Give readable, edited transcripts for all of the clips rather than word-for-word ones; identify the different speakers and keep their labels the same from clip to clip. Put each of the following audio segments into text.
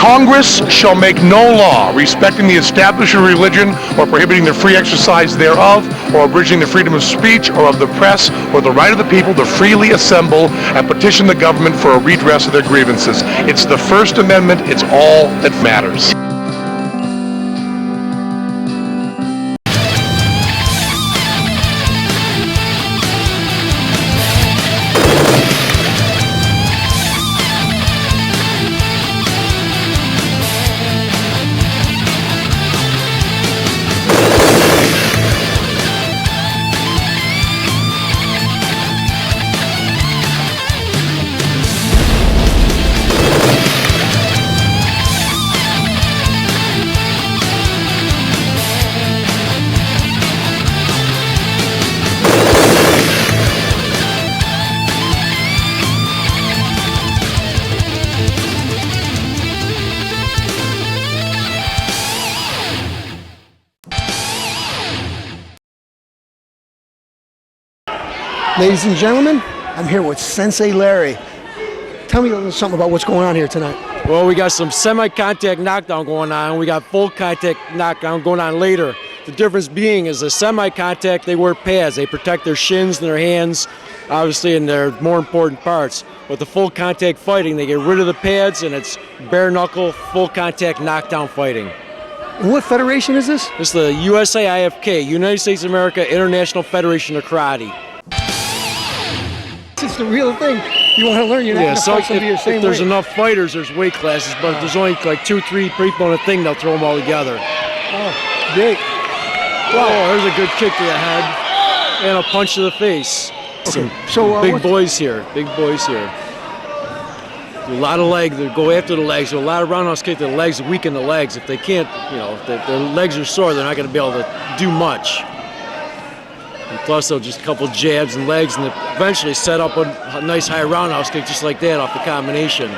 Speaker 1: Congress shall make no law respecting the establishment of religion or prohibiting the free exercise thereof or abridging the freedom of speech or of the press or the right of the people to freely assemble and petition the government for a redress of their grievances. It's the First Amendment. It's all that matters.
Speaker 2: Ladies and gentlemen, I'm here with Sensei Larry. Tell me a little something about what's going on here tonight.
Speaker 3: Well, we got some semi-contact knockdown going on. We got full contact knockdown going on later. The difference being is the semi-contact, they wear pads. They protect their shins and their hands, obviously, and their more important parts. But the full contact fighting, they get rid of the pads, and it's bare knuckle, full contact knockdown fighting.
Speaker 2: And what federation is this?
Speaker 3: This is the USAIFK, United States of America International Federation of Karate.
Speaker 2: It's the real thing. You want to learn, you're not going to fight somebody your same
Speaker 3: if there's
Speaker 2: weight.
Speaker 3: enough fighters, there's weight classes, but if there's only like 2, 3 people in a thing, they'll throw them all together.
Speaker 2: Oh, great.
Speaker 3: Wow. Oh, there's a good kick to the head and a punch to the face.
Speaker 2: Okay.
Speaker 3: Some big boys here, big boys here. A lot of legs, they go after the legs. So a lot of roundhouse kick to the legs, weaken the legs. If they can't, if their legs are sore, they're not going to be able to do much. And plus, they'll just a couple jabs and legs, and eventually set up a nice high roundhouse kick just like that off the combination.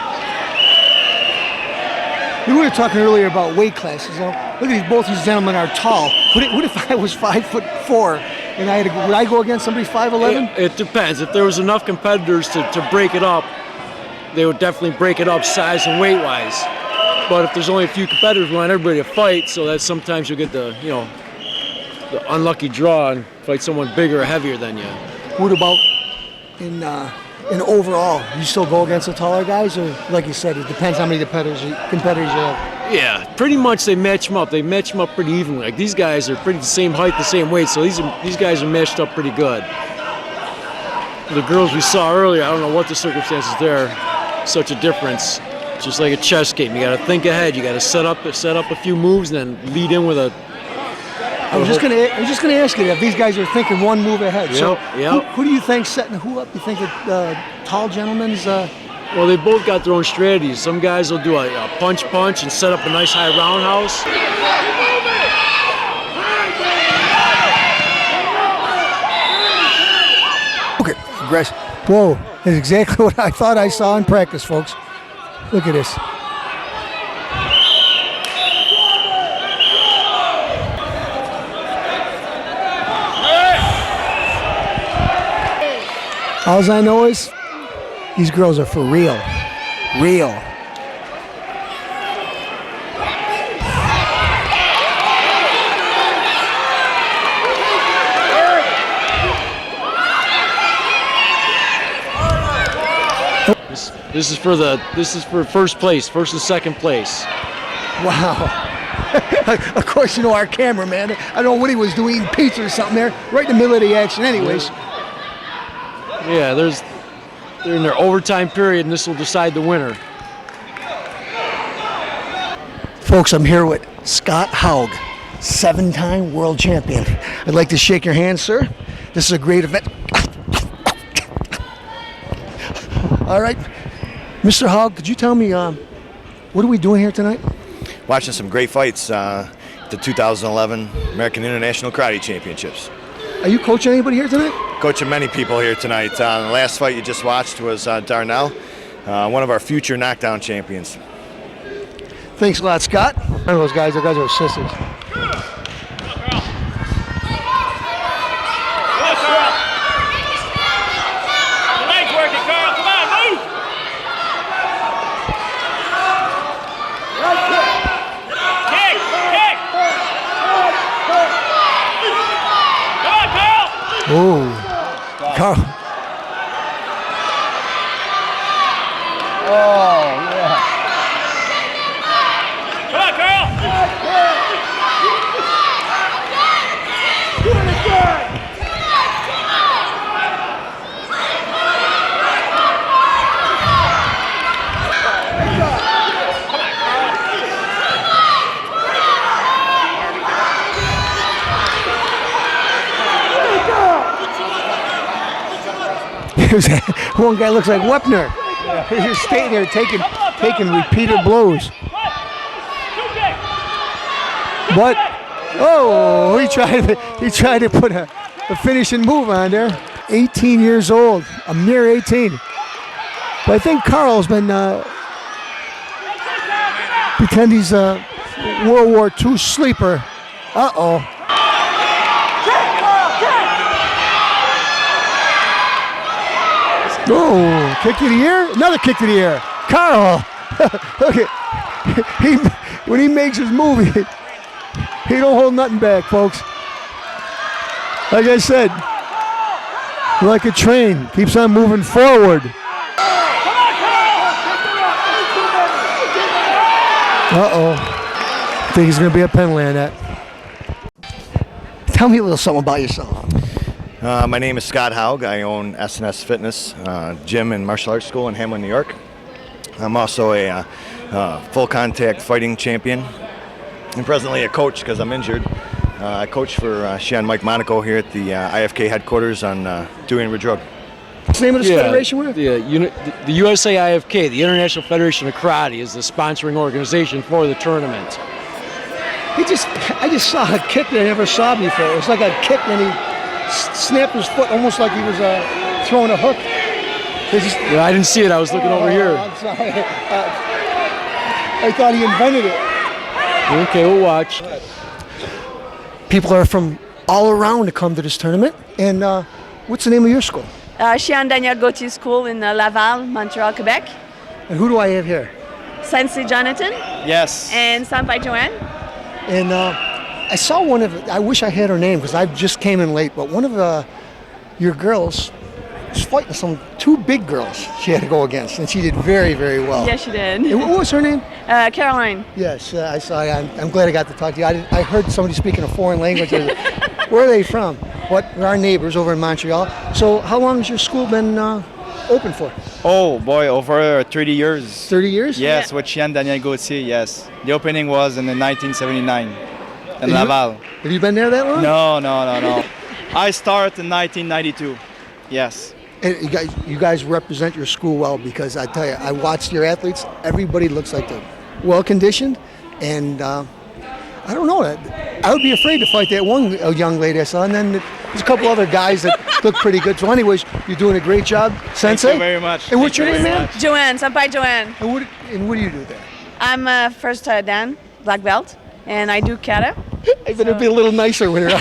Speaker 2: We were talking earlier about weight classes. Look at both these gentlemen are tall. What if I was 5'4" and I had to, would I go against somebody 5'11"?
Speaker 3: It depends. If there was enough competitors to break it up, they would definitely break it up size and weight-wise. But if there's only a few competitors, we want everybody to fight, so that sometimes you'll get the unlucky draw and fight someone bigger or heavier than you.
Speaker 2: What about in overall? You still go against the taller guys, or like you said, it depends how many competitors you have?
Speaker 3: Yeah, pretty much they match them up. They match them up pretty evenly. Like these guys are pretty the same height, the same weight, so these guys are matched up pretty good. The girls we saw earlier, I don't know what the circumstances there. Such a difference. Just like a chess game, you got to think ahead. You got to set up a few moves, and then lead in with a.
Speaker 2: I was just gonna ask you if these guys are thinking one move ahead.
Speaker 3: Yep.
Speaker 2: Who do you think setting who up? You think that tall gentlemen's?
Speaker 3: Well, they both got their own strategies. Some guys will do a punch and set up a nice high roundhouse.
Speaker 2: Okay, aggressive. Whoa, that's exactly what I thought I saw in practice, folks. Look at this. All I know is these girls are for real. Real.
Speaker 3: This is for first place, first and second place.
Speaker 2: Wow. Of course, our cameraman. I don't know what he was doing, eating pizza or something there, right in the middle of the action. Anyways.
Speaker 3: Yeah, they're in their overtime period, and this will decide the winner.
Speaker 2: Folks, I'm here with Scott Haug, 7-time world champion. I'd like to shake your hand, sir. This is a great event. All right. Mr. Haug, could you tell me, what are we doing here tonight?
Speaker 4: Watching some great fights, the 2011 American International Karate Championships.
Speaker 2: Are you coaching anybody here tonight?
Speaker 4: Coaching many people here tonight. The last fight you just watched was Darnell, one of our future knockdown champions.
Speaker 2: Thanks a lot, Scott. I know those guys are sisters. Oh, Carl. One guy looks like Wepner. He's just standing there taking repeated blows. But he tried to put a finishing move on there. 18 years old, a mere 18. But I think Carl's been pretend he's a World War II sleeper. Uh-oh. Oh, kick to the ear, another kick to the ear. Carl, look at, when he makes his move, he don't hold nothing back, folks. Like I said, like a train, keeps on moving forward. Uh-oh. Think he's going to be a penalty on that. Tell me a little something about yourself.
Speaker 4: My name is Scott Haug. I own S&S Fitness gym and martial arts school in Hamlin, New York. I'm also a full contact fighting champion and presently a coach because I'm injured. I coach for Shian Mike Monaco here at the IFK headquarters on Dewey and Ridge Road.
Speaker 2: What's the name of this federation we're in?
Speaker 3: The USA IFK, the International Federation of Karate, is the sponsoring organization for the tournament.
Speaker 2: I just saw a kick that I never saw before. It was like a kick and he snapped his foot almost like he was throwing a hook.
Speaker 3: Yeah, I didn't see it. I was looking over here.
Speaker 2: I'm sorry. I thought he invented it.
Speaker 3: Okay, we'll watch.
Speaker 2: People are from all around to come to this tournament. And what's the name of your school?
Speaker 5: Shian Daniel Gauthier School in Laval, Montreal, Quebec.
Speaker 2: And who do I have here?
Speaker 5: Sensei Jonathan.
Speaker 6: Yes.
Speaker 5: And Senpai Joanne.
Speaker 2: And I saw one of, I wish I had her name because I just came in late, but one of your girls was fighting two big girls she had to go against, and she did very, very well.
Speaker 5: Yes, she did.
Speaker 2: And what was her name?
Speaker 5: Caroline.
Speaker 2: Yes, I saw. I'm glad I got to talk to you. I heard somebody speaking a foreign language. Where are they from? We're our neighbors over in Montreal. So how long has your school been open for?
Speaker 6: Oh boy, over 30 years.
Speaker 2: 30 years?
Speaker 6: Yes, with Shian Daniel Gauthier, yes. The opening was in 1979 in Laval.
Speaker 2: Have you been there that long?
Speaker 6: No. I started in 1992, yes.
Speaker 2: And you guys represent your school well because I tell you, I watched your athletes. Everybody looks like they're well conditioned, and I don't know. I would be afraid to fight that one young lady I saw, and then there's a couple other guys that look pretty good. So, anyways, you're doing a great job, Sensei.
Speaker 6: Thank you very much.
Speaker 2: And what's your name, man?
Speaker 5: Joanne, Senpai Joanne.
Speaker 2: And what do you do there?
Speaker 5: I'm first Dan, black belt, and I do kata.
Speaker 2: I better be a little nicer with her.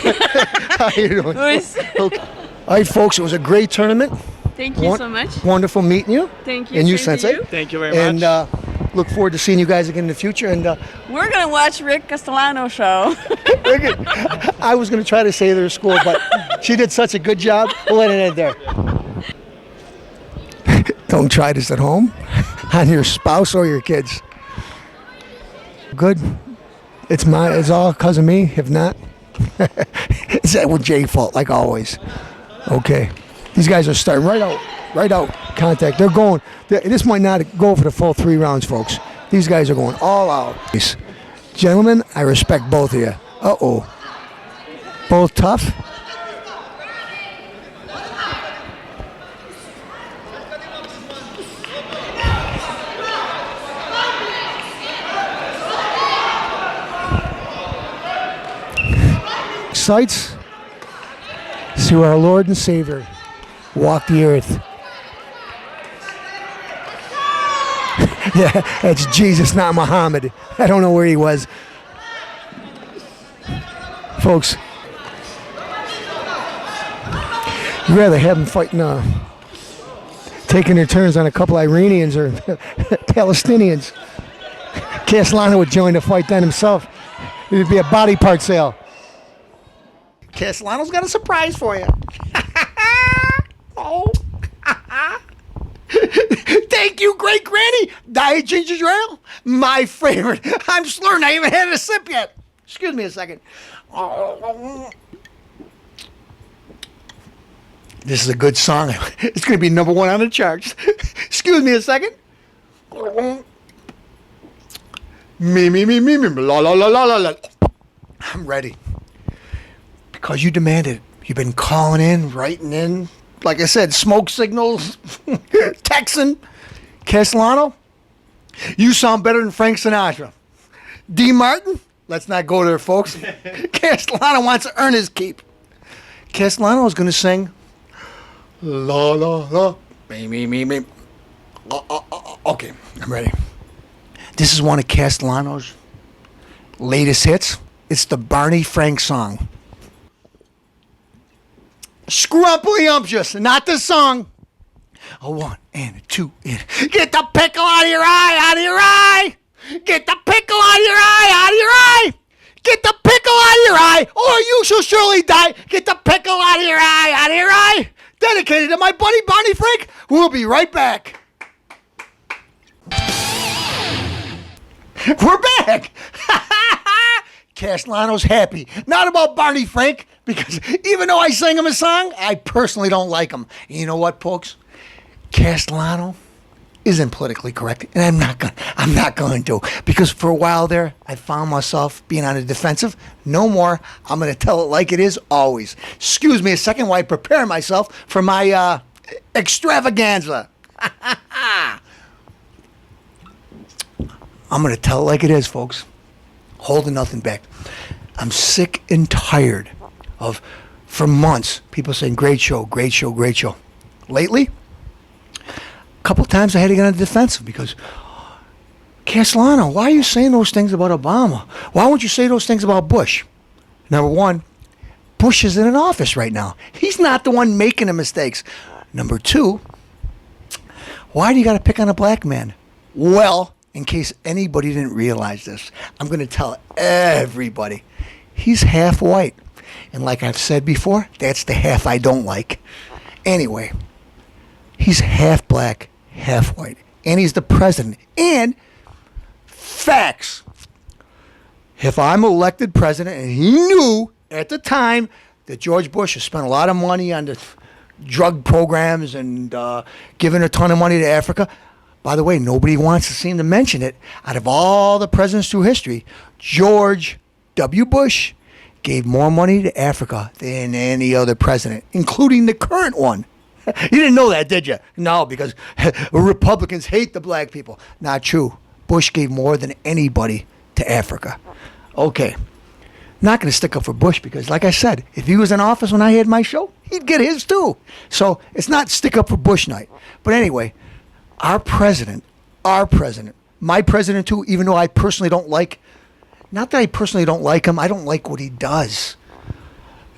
Speaker 2: How you doing?
Speaker 5: Luis.
Speaker 2: Okay. All right, folks, it was a great tournament.
Speaker 5: Thank you so much.
Speaker 2: Wonderful meeting you.
Speaker 5: Thank you.
Speaker 2: And you,
Speaker 5: Same to
Speaker 2: Sensei.
Speaker 5: you.
Speaker 6: Thank you very much.
Speaker 2: And look forward to seeing you guys again in the future. And
Speaker 5: We're going to watch Rick Castellano show.
Speaker 2: I was going to try to say their school, but she did such a good job. We'll let it end there. Don't try this at home on your spouse or your kids. Good. It's all because of me. If not, it's that Jay fault, like always. Okay. These guys are starting right out contact. They're going. This might not go for the full 3 rounds, folks. These guys are going all out. Gentlemen, I respect both of you. Uh-oh. Both tough. Sights. See our Lord and Savior walk the earth. Yeah, that's Jesus, not Muhammad. I don't know where he was. Folks, you'd rather have them fighting, taking their turns on a couple Iranians or Palestinians. Castellano would join the fight then himself. It would be a body part sale. Castellano's got a surprise for you. Oh. Thank you, great granny. Diet ginger ale, my favorite. I'm slurring. I haven't had a sip yet. Excuse me a second. This is a good song. It's going to be number 1 on the charts. Excuse me a second. Me, la, la, la, la, la. I'm ready. Because you demanded it. You've been calling in, writing in. Like I said, smoke signals, texting. Castellano, you sound better than Frank Sinatra. D. Martin, let's not go there, folks. Castellano wants to earn his keep. Castellano is going to sing La La La, me. Okay, I'm ready. This is one of Castellano's latest hits. It's the Barney Frank song. Scrumptious, not the song. A 1 and a 2 and get the pickle out of your eye, Get the pickle out of your eye, Get the pickle out of your eye, or you shall surely die. Get the pickle out of your eye, Dedicated to my buddy Barney Frank. We'll be right back. We're back. Castellano's happy. Not about Barney Frank, because even though I sang him a song, I personally don't like him. And you know what, folks? Castellano isn't politically correct, and I'm not going to, because for a while there, I found myself being on the defensive. No more. I'm going to tell it like it is always. Excuse me a second while I prepare myself for my extravaganza. I'm going to tell it like it is, folks. Holding nothing back. I'm sick and tired of, for months, people saying, great show. Lately, a couple times I had to get on the defensive because, Castellano, why are you saying those things about Obama? Why won't you say those things about Bush? Number 1, Bush isn't in office right now. He's not the one making the mistakes. Number 2, why do you got to pick on a black man? Well, in case anybody didn't realize this, I'm going to tell everybody. He's half white. And like I've said before, that's the half I don't like. Anyway, he's half black, half white. And he's the president. And facts. If I'm elected president, and he knew at the time that George Bush has spent a lot of money on the drug programs and giving a ton of money to Africa. By the way, nobody wants to seem to mention it. Out of all the presidents through history, George W. Bush gave more money to Africa than any other president, including the current one. You didn't know that, did you? No, because Republicans hate the black people. Not true. Bush gave more than anybody to Africa. Okay. Not going to stick up for Bush because, like I said, if he was in office when I had my show, he'd get his too. So it's not stick up for Bush night. But anyway, our president, my president too, even though I personally don't like, not that I personally don't like him, I don't like what he does.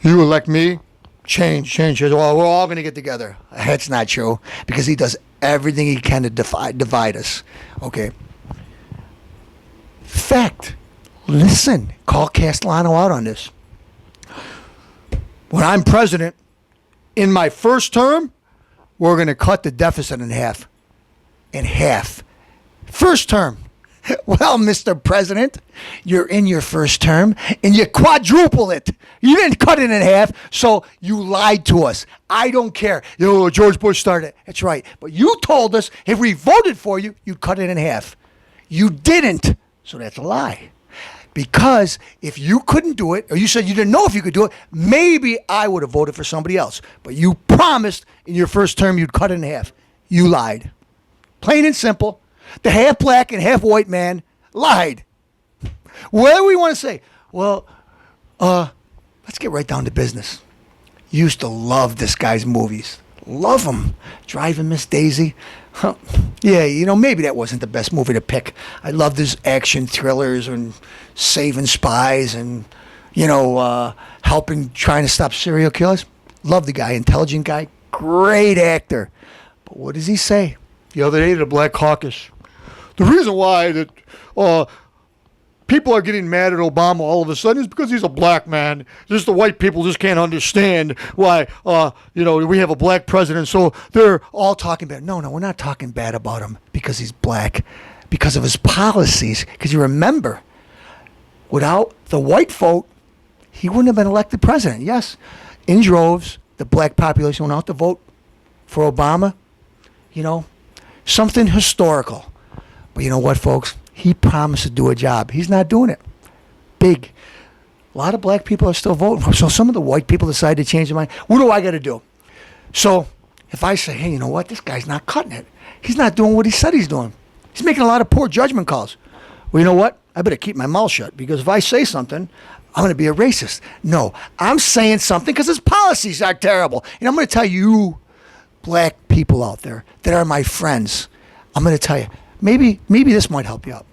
Speaker 2: You elect me, change. Well, we're all going to get together. That's not true, because he does everything he can to divide us. Okay. Fact. Listen, call Castellano out on this. When I'm president, in my first term, we're going to cut the deficit in half. First term. Well, Mr. President, you're in your first term and you quadruple it. You didn't cut it in half, so you lied to us. I don't care. George Bush started it. That's right. But you told us if we voted for you, you'd cut it in half. You didn't, so that's a lie. Because if you couldn't do it, or you said you didn't know if you could do it, maybe I would have voted for somebody else. But you promised in your first term you'd cut it in half. You lied. Plain and simple. The half black and half white man lied. Whatever we want to say. Well, let's get right down to business. Used to love this guy's movies. Love them. Driving Miss Daisy. Huh. Yeah, maybe that wasn't the best movie to pick. I loved his action thrillers and saving spies and, helping, trying to stop serial killers. Love the guy. Intelligent guy. Great actor. But what does he say? The other day at the Black Caucus. The reason why that
Speaker 7: people are getting mad at Obama all of a sudden is because he's a black man. Just the white people just can't understand why, we have a black president. So they're all talking bad. No, we're not talking bad about him because he's black, because of his policies. Because you remember, without the white vote, he wouldn't have been elected president. Yes, in droves, the black population went out to vote for Obama. Something historical. But you know what, folks? He promised to do a job. He's not doing it. Big. A lot of black people are still voting for him. So some of the white people decide to change their mind. What do I got to do? So if I say, hey, you know what? This guy's not cutting it. He's not doing what he said he's doing. He's making a lot of poor judgment calls. Well, you know what? I better keep my mouth shut because if I say something, I'm going to be a racist. No, I'm saying something because his policies are terrible. And I'm going to tell you, black people out there that are my friends, I'm going to tell you, maybe this might help you out.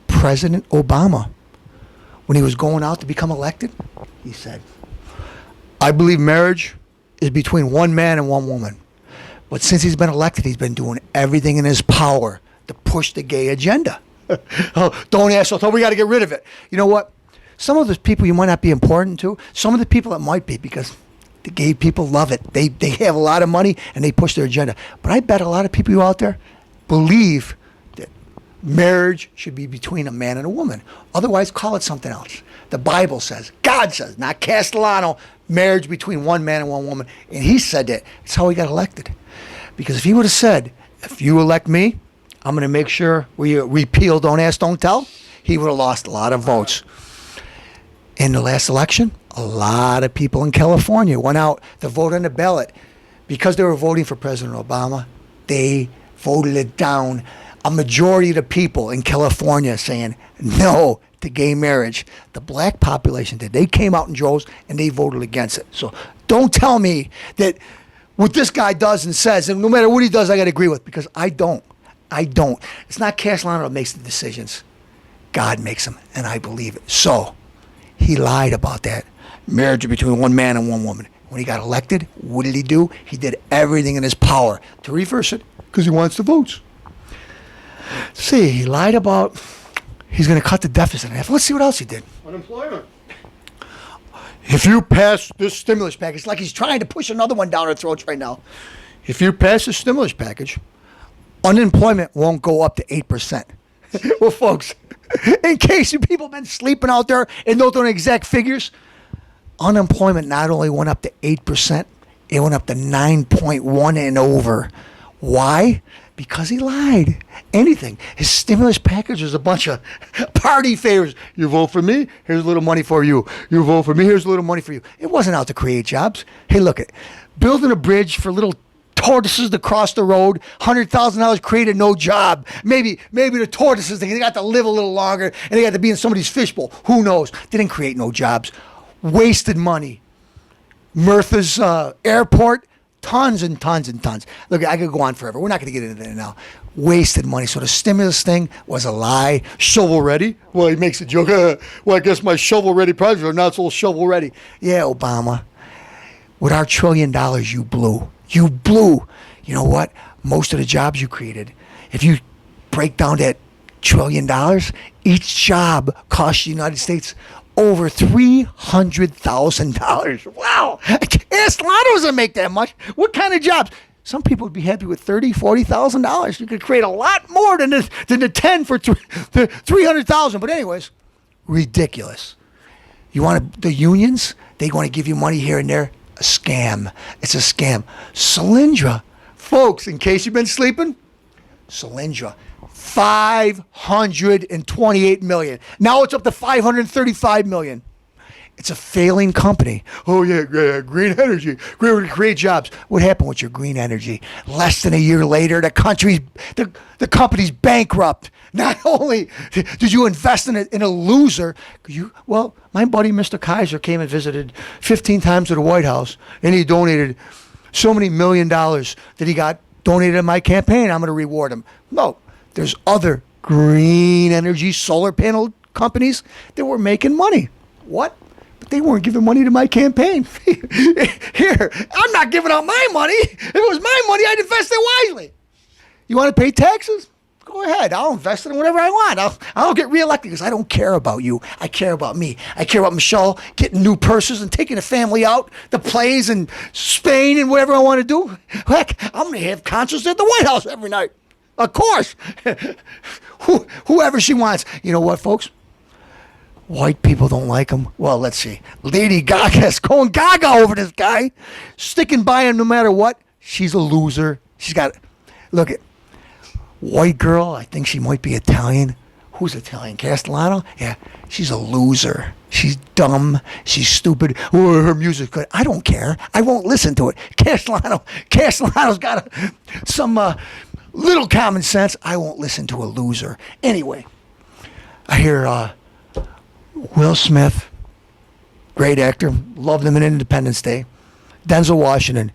Speaker 7: President Obama, when he was going out to become elected, he said, I believe marriage is between one man and one woman. But since he's been elected, he's been doing everything in his power to push the gay agenda. Don't ask, so we got to get rid of it. You know what? Some of those people you might not be important to. Some of the people it might be because the gay people love it. They have a lot of money and they push their agenda. But I bet a lot of people you out there believe that marriage should be between a man and a woman. Otherwise, call it something else. The Bible says, God says, not Castellano, marriage between one man and one woman. And he said that. That's how he got elected. Because if he would have said, if you elect me, I'm going to make sure we repeal Don't Ask, Don't Tell, he would have lost a lot of votes. In the last election, a lot of people in California went out to vote on the ballot. Because they were voting for President Obama, they voted it down. A majority of the people in California saying no to gay marriage. The black population did. They came out in droves and they voted against it. So don't tell me that what this guy does and says, and no matter what he does, I got to agree with, because I don't. It's not Castellano that makes the decisions. God makes them, and I believe it. So he lied about that. Marriage between one man and one woman. When he got elected, what did he do? He did everything in his power to reverse it because he wants the votes. See, he lied about he's going to cut the deficit in half. Let's see what else he did. Unemployment. If you pass this stimulus package, like he's trying to push another one down our throats right now. If you pass this stimulus package, unemployment won't go up to 8%. Well, folks, in case you people have been sleeping out there and don't know exact figures, unemployment not only went up to 8%, it went up to 9.1 and over. Why? Because he lied. Anything. His stimulus package was a bunch of party favors. You vote for me, here's a little money for you. You vote for me, here's a little money for you. It wasn't out to create jobs. Hey, look, building a bridge for little tortoises to cross the road, $100,000 created no job. Maybe the tortoises, they got to live a little longer and they got to be in somebody's fishbowl. Who knows? They didn't create no jobs. Wasted money. Murtha's airport, tons and tons and tons. Look, I could go on forever. We're not going to get into that now. Wasted money. So the stimulus thing was a lie. Shovel ready? Well, he makes a joke. Well, I guess my shovel ready projects are not so shovel ready. Yeah, Obama. With our $1 trillion, you blew. You blew. You know what? Most of the jobs you created, if you break down that $1 trillion, each job cost the United States over $300,000. Wow. Castellano doesn't make that much. What kind of jobs? Some people would be happy with $30,000, $40,000. You could create a lot more than the 10 for the 300,000. But anyways, ridiculous. You want the unions? They want to give you money here and there. A scam. It's a scam. Solyndra, folks, in case you've been sleeping, Solyndra, $528 million. Now it's up to $535 million. It's a failing company. Oh yeah, green energy, create jobs. What happened with your green energy? Less than a year later, the company's bankrupt. Not only did you invest in a loser, my buddy Mr. Kaiser came and visited 15 times to the White House, and he donated so many $1 million that he got donated in my campaign. I'm going to reward him. No, there's other green energy solar panel companies that were making money. What? But they weren't giving money to my campaign. Here, I'm not giving out my money. If it was my money, I'd invest it wisely. You want to pay taxes? Go go ahead. I'll invest in whatever I want. I'll get reelected because I don't care about you. I care about me. I care about Michelle getting new purses and taking the family out to plays in Spain and whatever I want to do. Heck, I'm going to have concerts at the White House every night. Of course. Whoever she wants. You know what, folks? White people don't like him. Well, let's see. Lady Gaga's going gaga over this guy. Sticking by him no matter what. She's a loser. She's got... Look at... White girl, I think she might be Italian. Who's Italian? Castellano? Yeah. She's a loser. She's dumb. She's stupid. Oh, her music's good. I don't care. I won't listen to it. Castellano's got some little common sense. I won't listen to a loser. Anyway, I hear Will Smith, great actor, loved him in Independence Day. Denzel Washington.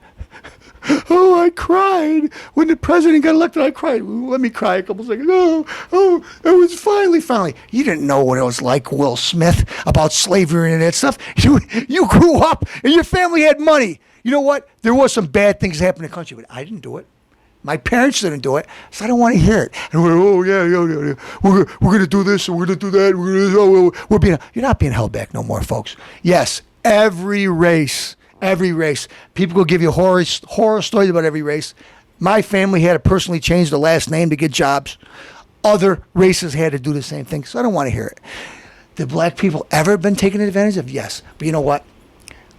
Speaker 7: Oh, I cried. When the president got elected, I cried. Let me cry a couple seconds. Oh, it was finally. You didn't know what it was like, Will Smith, about slavery and that stuff. You grew up and your family had money. You know what? There was some bad things that happened in the country, but I didn't do it. My parents didn't do it, so I don't want to hear it. And yeah. We're going to do this and we're going to do that. You're not being held back no more, folks. Yes, every race. People will give you horror stories about every race. My family had to personally change the last name to get jobs. Other races had to do the same thing, so I don't want to hear it. Did black people ever been taken advantage of? Yes. But you know what?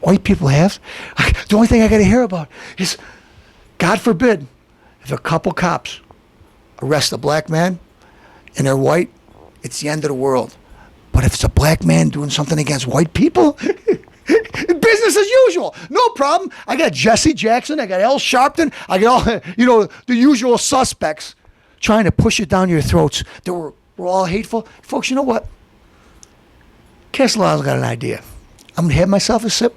Speaker 7: White people have. The only thing I got to hear about is, God forbid, if a couple cops arrest a black man and they're white, it's the end of the world. But if it's a black man doing something against white people... Business as usual. No problem. I got Jesse Jackson. I got Al Sharpton. I got all, the usual suspects trying to push it down your throats that we're all hateful. Folks, you know what? Castellano's got an idea. I'm going to have myself a sip.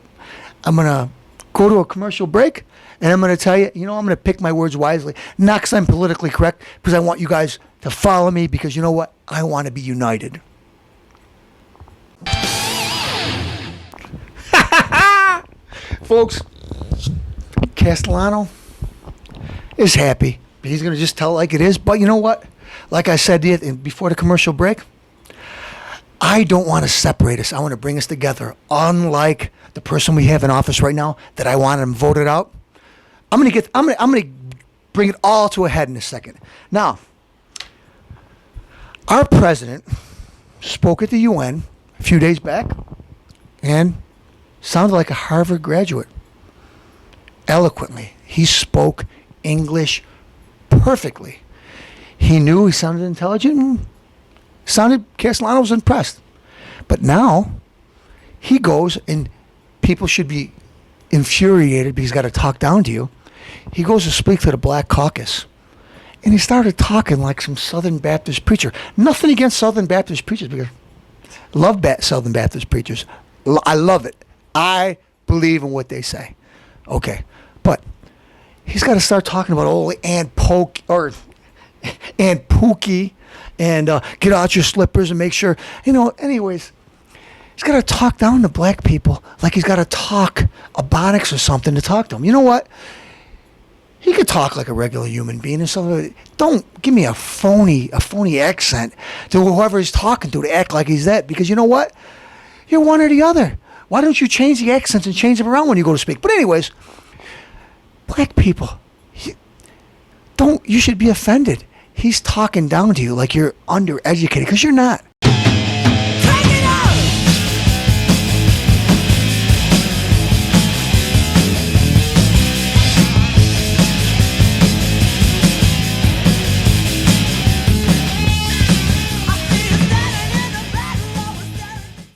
Speaker 7: I'm going to go to a commercial break, and I'm going to tell you, I'm going to pick my words wisely. Not because I'm politically correct, because I want you guys to follow me, because you know what? I want to be united. Folks, Castellano is happy. He's going to just tell it like it is. But you know what? Like I said before the commercial break, I don't want to separate us. I want to bring us together. Unlike the person we have in office right now that I want him voted out. I'm going to bring it all to a head in a second. Now, our president spoke at the UN a few days back and sounded like a Harvard graduate. Eloquently. He spoke English perfectly. He knew he sounded intelligent and Castellano was impressed. But now, he goes and people should be infuriated because he's got to talk down to you. He goes to speak to the Black Caucus. And he started talking like some Southern Baptist preacher. Nothing against Southern Baptist preachers, because I love Southern Baptist preachers. I love it. I believe in what they say. Okay. But he's got to start talking about old Aunt Pookie and get out your slippers and make sure, anyways. He's got to talk down to black people like he's got to talk Ebonics or something to talk to them. You know what? He could talk like a regular human being and something. Don't give me a phony accent to whoever he's talking to act like he's that, because you know what? You're one or the other. Why don't you change the accents and change them around when you go to speak? But anyways, black people, you should be offended. He's talking down to you like you're undereducated, because you're not.